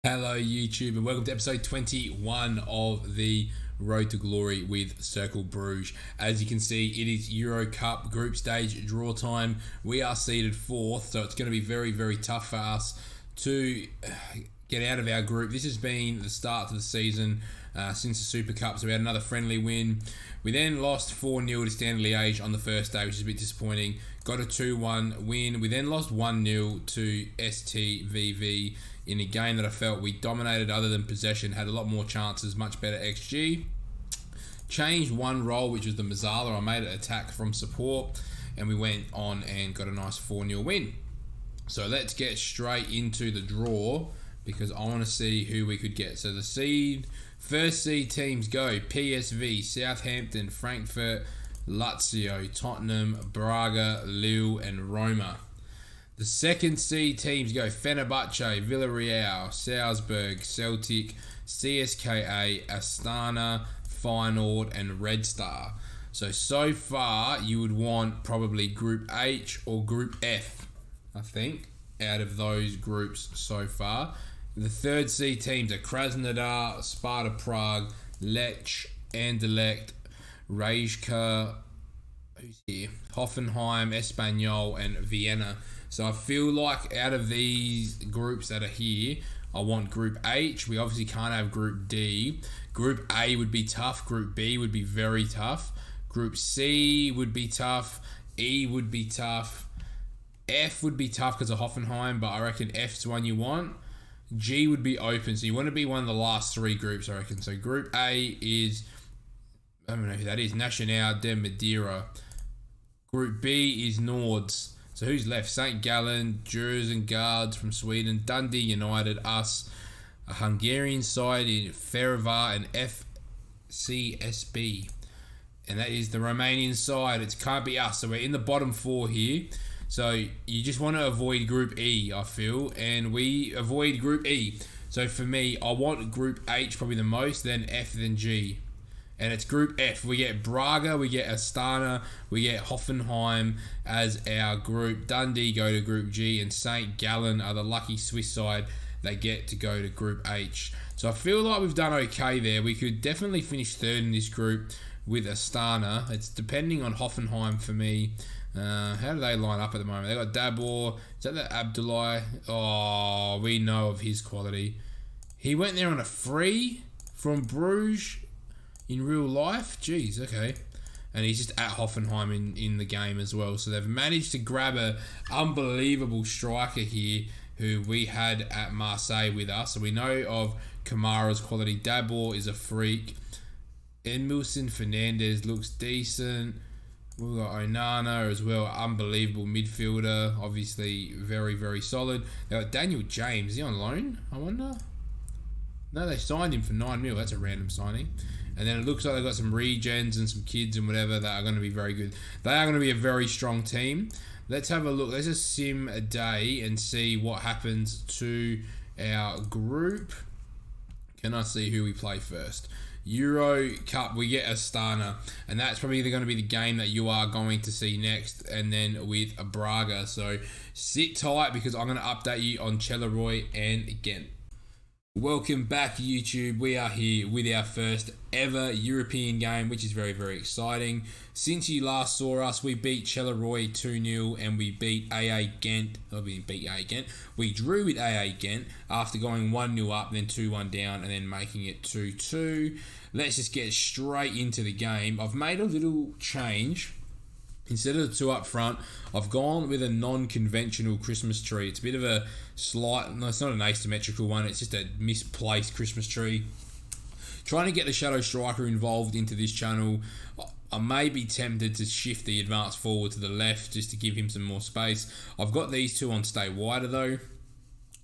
Hello YouTube and welcome to episode 21 of the Road to Glory with Cercle Brugge. As you can see, it is Euro Cup group stage draw time. We are seeded fourth, so it's going to be very tough for us to get out of our group. This has been the start to the season since the Super Cup, so we had another friendly win. We then lost 4-0 to Standard Liège on the first day, which is a bit disappointing. Got a 2-1 win. We then lost 1-0 to STVV in a game that I felt we dominated other than possession, had a lot more chances, much better XG. Changed one role, which was the Mazzala. I made an attack from support, and we went on and got a nice 4-0 win. So let's get straight into the draw, because I want to see who we could get. So the first seed teams go: PSV, Southampton, Frankfurt, Lazio, Tottenham, Brugge, Lille, and Roma. The second seed teams go: Fenerbahce, Villarreal, Salzburg, Celtic, CSKA, Astana, Feyenoord, and Red Star. So far, you would want probably Group H or Group F, I think, out of those groups so far. The third seed teams are Krasnodar, Sparta Prague, Lech, Anderlecht, Rijeka, who's here? Hoffenheim, Espanyol, and Vienna. So I feel like out of these groups that are here, I want Group H. We obviously can't have Group D. Group A would be tough. Group B would be very tough. Group C would be tough. E would be tough. F would be tough because of Hoffenheim, but I reckon F's one you want. G would be open, so you want to be one of the last three groups, I reckon. So Group A is, I don't know who that is, Nacional de Madeira. Group B is Nords. So who's left? St. Gallen, Jersey Guards from Sweden, Dundee United, us, a Hungarian side in Fehérvár, and FCSB. And that is the Romanian side. It can't be us. So we're in the bottom four here. So you just want to avoid Group E, I feel. And we avoid Group E. So for me, I want Group H probably the most, then F, then G. And it's Group F. We get Brugge, we get Astana, we get Hoffenheim as our group. Dundee go to Group G, and St. Gallen are the lucky Swiss side that get to go to Group H. So I feel like we've done okay there. We could definitely finish third in this group with Astana. It's depending on Hoffenheim for me. How do they line up at the moment? They got Dabor. Is that the Abdullah? Oh, we know of his quality. He went there on a free from Bruges in real life. Jeez, okay. And he's just at Hoffenheim in the game as well. So they've managed to grab a unbelievable striker here who we had at Marseille with us. So we know of Kamara's quality. Dabor is a freak. Emilson Fernandez looks decent. We've got Onana as well. Unbelievable midfielder. Obviously very solid. They got Daniel James. Is he on loan, I wonder? No, they signed him for 9 mil. That's a random signing. And then it looks like they've got some regens and some kids and whatever that are going to be very good. They are going to be a very strong team. Let's have a look. Let's just sim a day and see what happens to our group. Can I see who we play first? Euro Cup, we get Astana. And that's probably going to be the game that you are going to see next. And then with Braga. So sit tight because I'm going to update you on Charleroi and Ghent. Welcome back YouTube. We are here with our first ever European game, which is very exciting. Since you last saw us, we beat Charleroi 2-0 and we beat AA Ghent. We drew with AA Ghent after going 1-0 up, then 2-1 down, and then making it 2-2. Let's just get straight into the game. I've made a little change. Instead of the two up front, I've gone with a non-conventional Christmas tree. It's a bit of a slight, no, it's not an asymmetrical one. It's just a misplaced Christmas tree. Trying to get the Shadow Striker involved into this channel. I may be tempted to shift the advance forward to the left just to give him some more space. I've got these two on stay wider though,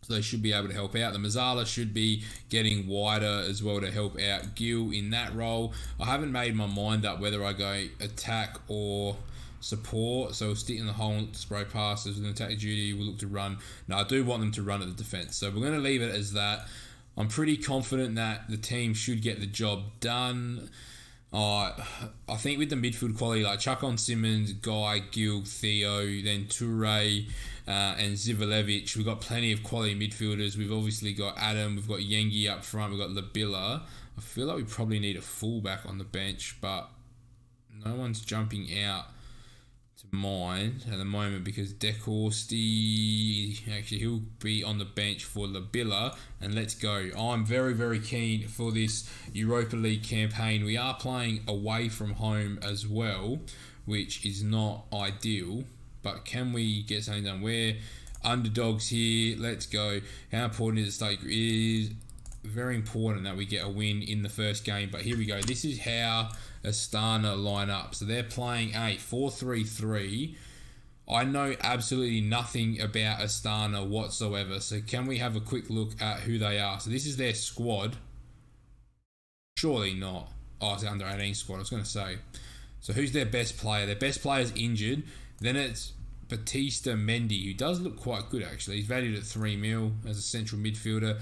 so they should be able to help out. The Mazzala should be getting wider as well to help out Gil in that role. I haven't made my mind up whether I go attack or support, so we'll stick in the hole, spray passes with an attack duty. We'll look to run. No, I do want them to run at the defense, so we're going to leave it as that. I'm pretty confident that the team should get the job done. Uh, I think with the midfield quality, like chuck on Simmons, Guy, Gill, Theo, then Toure, and Zivalevich. We've got plenty of quality midfielders. We've obviously got Adam, we've got Yengi up front, we've got Labilla. I feel like we probably need a fullback on the bench, but no one's jumping out to mind at the moment because DeCourcy, actually he'll be on the bench for Labilla, and let's go. I'm very, very keen for this Europa League campaign. We are playing away from home as well, which is not ideal, but can we get something done? We're underdogs here. Let's go. How important is it? It is very important that we get a win in the first game, but here we go. This is how Astana line up. So they're playing a 4-3-3. I know absolutely nothing about Astana whatsoever, so can we have a quick look at who they are? So this is their squad. Surely not. Oh, it's the under 18 squad, I was going to say. So who's their best player? Their best player is injured. Then it's Batista Mendy, who does look quite good actually. He's valued at 3 mil as a central midfielder.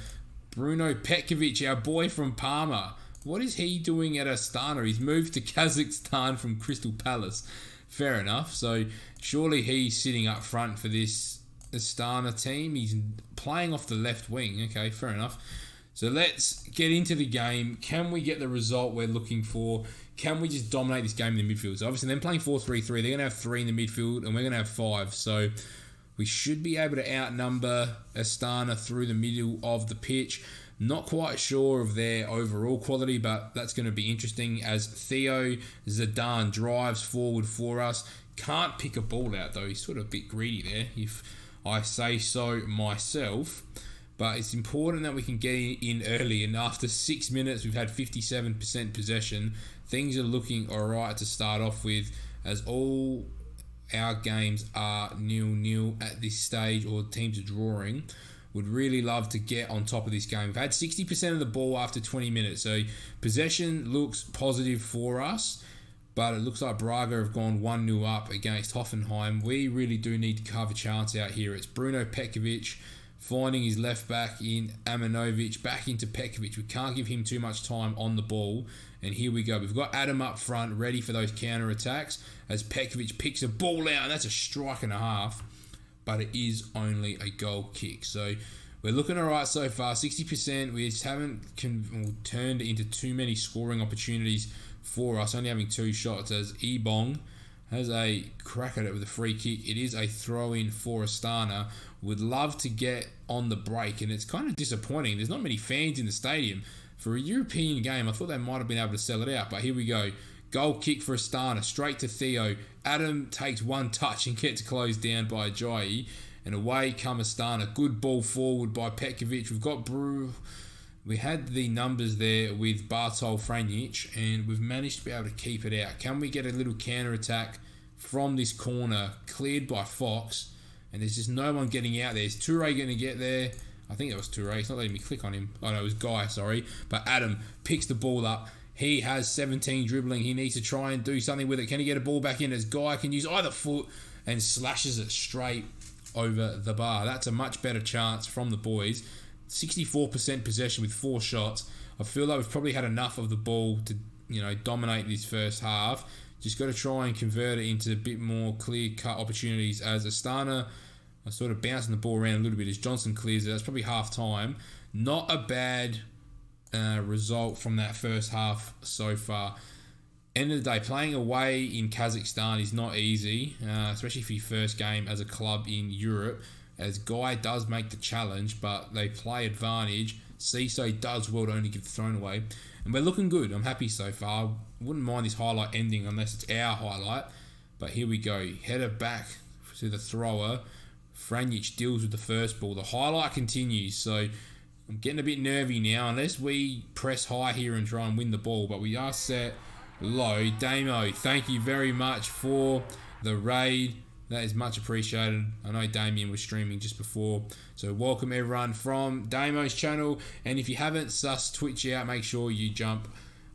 Bruno Petkovic, our boy from Parma. What is he doing at Astana? He's moved to Kazakhstan from Crystal Palace. Fair enough. So surely he's sitting up front for this Astana team. He's playing off the left wing. Okay, fair enough. So let's get into the game. Can we get the result we're looking for? Can we just dominate this game in the midfield? So obviously, them playing 4-3-3, they're going to have 3 in the midfield, and we're going to have 5. So we should be able to outnumber Astana through the middle of the pitch. Not quite sure of their overall quality, but that's going to be interesting as Theo Zidane drives forward for us. Can't pick a ball out though. He's sort of a bit greedy there, if I say so myself. But it's important that we can get in early, and after 6 minutes we've had 57% possession. Things are looking alright to start off with, as all our games are 0-0 at this stage, or teams are drawing. Would really love to get on top of this game. We've had 60% of the ball after 20 minutes, so possession looks positive for us, but it looks like Brugge have gone 1-0 up against Hoffenheim. We really do need to carve a chance out here. It's Bruno Petkovic finding his left back in Amanovic, back into Petkovic. We can't give him too much time on the ball. And here we go. We've got Adam up front ready for those counter-attacks as Petkovic picks a ball out, and that's a strike and a half. But it is only a goal kick. So we're looking all right so far. 60%. We just haven't turned into too many scoring opportunities for us, only having 2 shots as Ebong has a crack at it with a free kick. It is a throw-in for Astana. Would love to get on the break, and it's kind of disappointing. There's not many fans in the stadium. For a European game, I thought they might have been able to sell it out, but here we go. Goal kick for Astana, straight to Theo. Adam takes one touch and gets closed down by Ajayi, and away come Astana. Good ball forward by Petkovic. We've got We had the numbers there with Bartol Franjic, and we've managed to be able to keep it out. Can we get a little counter-attack from this corner, cleared by Fox, and there's just no one getting out there. Is Toure going to get there? I think it was Toure. It's not letting me click on him. Oh, no, it was Guy, sorry. But Adam picks the ball up. He has 17 dribbling. He needs to try and do something with it. Can he get a ball back in as Guy can use either foot and slashes it straight over the bar? That's a much better chance from the boys. 64% possession with 4 shots. I feel like we've probably had enough of the ball to, dominate this first half. Just got to try and convert it into a bit more clear-cut opportunities as Astana are sort of bouncing the ball around a little bit as Johnson clears it. That's probably half-time. Not a bad result from that first half so far. End of the day, playing away in Kazakhstan is not easy, especially for your first game as a club in Europe, as Guy does make the challenge, but they play advantage. Cisse does well to only give the thrown away. And we're looking good. I'm happy so far. Wouldn't mind this highlight ending unless it's our highlight. But here we go. Header back to the thrower. Franjic deals with the first ball. The highlight continues. So I'm getting a bit nervy now. Unless we press high here and try and win the ball. But we are set low. Damo, thank you very much for the raid. That is much appreciated. I know Damien was streaming just before. So welcome everyone from Damo's channel. And if you haven't sussed Twitch out, make sure you jump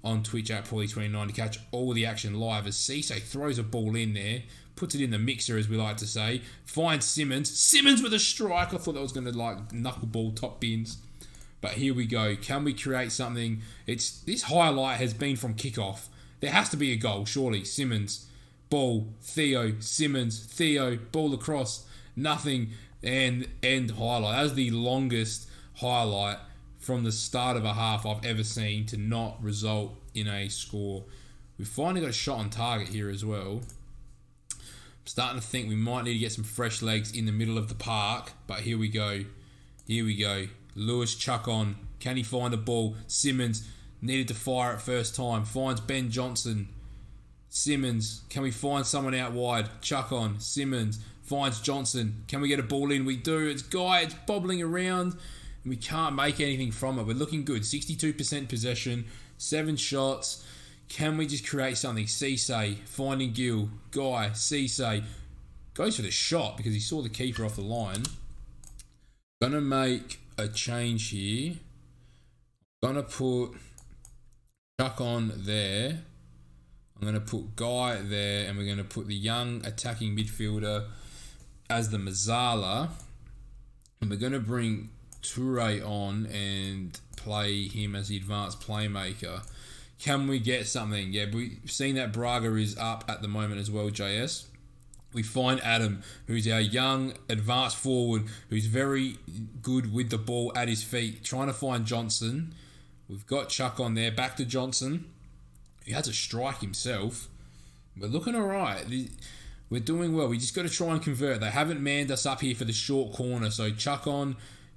on Twitch at Paulie29 to catch all the action live as Cisse throws a ball in there. Puts it in the mixer, as we like to say. Finds Simmons. Simmons with a strike. I thought that was going to knuckleball top bins. But here we go. Can we create something? This highlight has been from kickoff. There has to be a goal, surely. Simmons, ball, Theo, Simmons, Theo, ball across, nothing, and end highlight. That was the longest highlight from the start of a half I've ever seen to not result in a score. We've finally got a shot on target here as well. I'm starting to think we might need to get some fresh legs in the middle of the park, but here we go. Here we go. Lewis chuck on. Can he find a ball? Simmons needed to fire it first time. Finds Ben Johnson. Simmons. Can we find someone out wide? Chuck on. Simmons. Finds Johnson. Can we get a ball in? We do. It's Guy. It's bobbling around. And we can't make anything from it. We're looking good. 62% possession. 7 shots. Can we just create something? Cisse. Finding Gill. Guy. Cisse. Goes for the shot because he saw the keeper off the line. Gonna make a change here. Gonna put Chuck on there. I'm gonna put Guy there, and we're gonna put the young attacking midfielder as the Mazzala, and we're gonna bring Toure on and play him as the advanced playmaker. Can we get something? Yeah, we've seen that Brugge is up at the moment as well, JS. We find Adam, who's our young advanced forward, who's very good with the ball at his feet, trying to find Johnson. We've got Chuck on there, back to Johnson. He has a strike himself. We're looking all right. We're doing well. We just got to try and convert. They haven't manned us up here for the short corner. So Chuck on,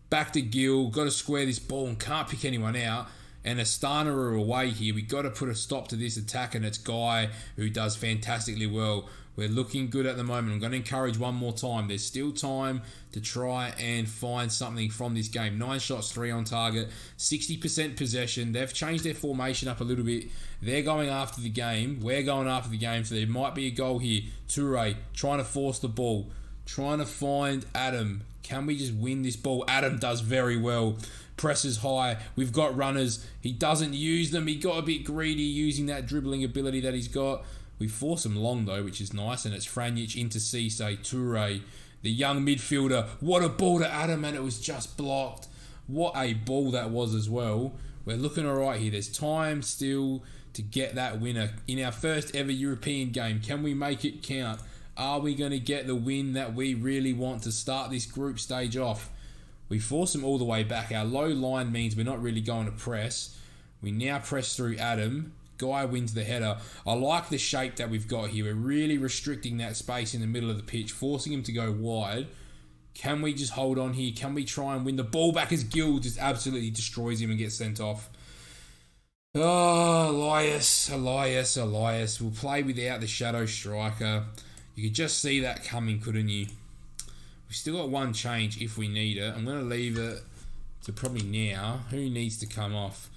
back to Gill. Got to square this ball and can't pick anyone out. And Astana are away here. We got to put a stop to this attack, and it's Guy who does fantastically well. We're looking good at the moment. I'm going to encourage one more time. There's still time to try and find something from this game. 9 shots, 3 on target, 60% possession. They've changed their formation up a little bit. They're going after the game. We're going after the game, so there might be a goal here. Toure trying to force the ball, trying to find Adam. Can we just win this ball? Adam does very well. Presses high. We've got runners. He doesn't use them. He got a bit greedy using that dribbling ability that he's got. We force him long though, which is nice, and it's Franjic into Cisse, Toure, the young midfielder. What a ball to Adam, and it was just blocked. What a ball that was as well. We're looking alright here. There's time still to get that winner in our first ever European game. Can we make it count? Are we going to get the win that we really want to start this group stage off? We force them all the way back. Our low line means we're not really going to press. We now press through Adam. Guy wins the header. I like the shape that we've got here. We're really restricting that space in the middle of the pitch, forcing him to go wide. Can we just hold on here? Can we try and win the ball back as Gill just absolutely destroys him and gets sent off? Oh, Elias. We'll play without the shadow striker. You could just see that coming, couldn't you? We've still got one change if we need it. I'm going to leave it to probably now. Who needs to come off?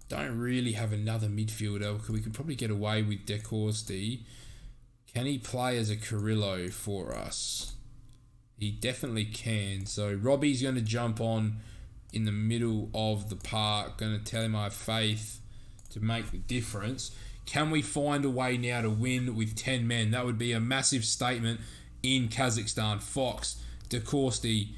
Don't really have another midfielder. We can probably get away with De Corsti. Can he play as a Carrillo for us? He definitely can. So Robbie's going to jump on in the middle of the park. Going to tell him I have faith to make the difference. Can we find a way now to win with 10 men? That would be a massive statement in Kazakhstan. Fox, De Corsti,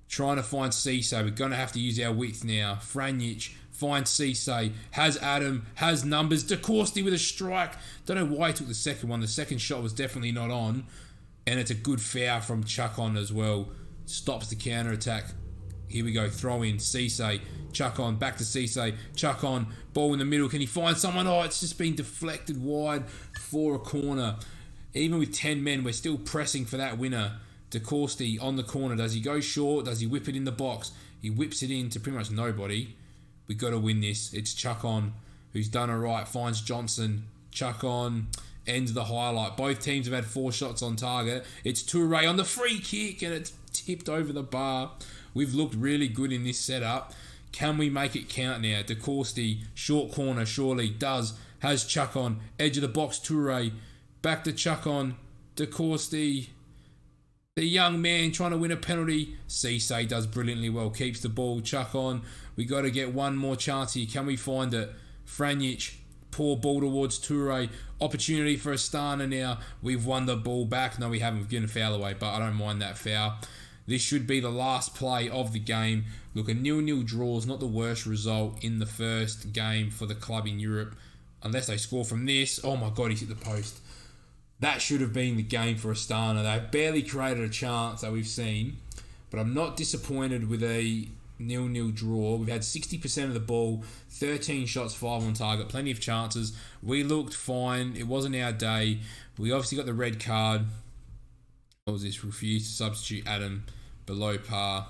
trying to find Cisse. We're going to have to use our width now. Franjic finds Cisse, has Adam, has numbers. De Corsti with a strike. Don't know why he took the second one. The second shot was definitely not on. And it's a good foul from Chuck on as well. Stops the counter attack. Here we go. Throw in. Cisse. Chuck on. Back to Cisse. Chuck on. Ball in the middle. Can he find someone? Oh, it's just been deflected wide for a corner. Even with 10 men, we're still pressing for that winner. De Corsti on the corner. Does he go short? Does he whip it in the box? He whips it in to pretty much nobody. We've got to win this. It's Chuck on, who's done all right. Finds Johnson. Chuck on. Ends the highlight. Both teams have had 4 shots on target. It's Toure on the free kick, and it's tipped over the bar. We've looked really good in this setup. Can we make it count now? De Corsti, short corner, surely does. Has Chuck on. Edge of the box, Toure. Back to Chuck on. De Corsti. The young man trying to win a penalty. Cisse does brilliantly well. Keeps the ball. Chuck on. We got to get one more chance here. Can we find it? Franjic. Poor ball towards Toure. Opportunity for Astana now. We've won the ball back. No, we haven't. We've given a foul away, but I don't mind that foul. This should be the last play of the game. Look, a 0-0 draw is not the worst result in the first game for the club in Europe. unless they score from this. Oh my God, he's hit the post. That should have been the game for Astana. They've barely created a chance that we've seen, but I'm not disappointed with a 0-0 draw. We've had 60% of the ball, 13 shots, 5 on target, plenty of chances. We looked fine. It wasn't our day. We obviously got the red card. What was this? Refused to substitute Adam below par.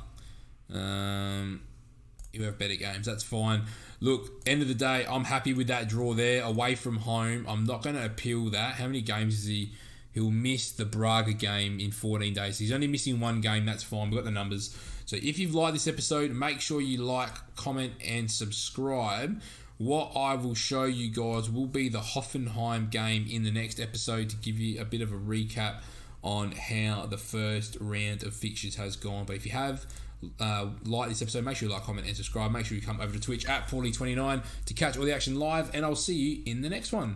You have better games. That's fine. Look, end of the day, I'm happy with that draw there. Away from home, I'm not going to appeal that. How many games is he? He'll miss the Brugge game in 14 days. He's only missing one game. That's fine. We've got the numbers. So if you've liked this episode, make sure you like, comment, and subscribe. What I will show you guys will be the Hoffenheim game in the next episode to give you a bit of a recap on how the first round of fixtures has gone. But if you have liked this episode, make sure you like, comment, and subscribe. Make sure you come over to Twitch at Ep21 to catch all the action live, and I'll see you in the next one.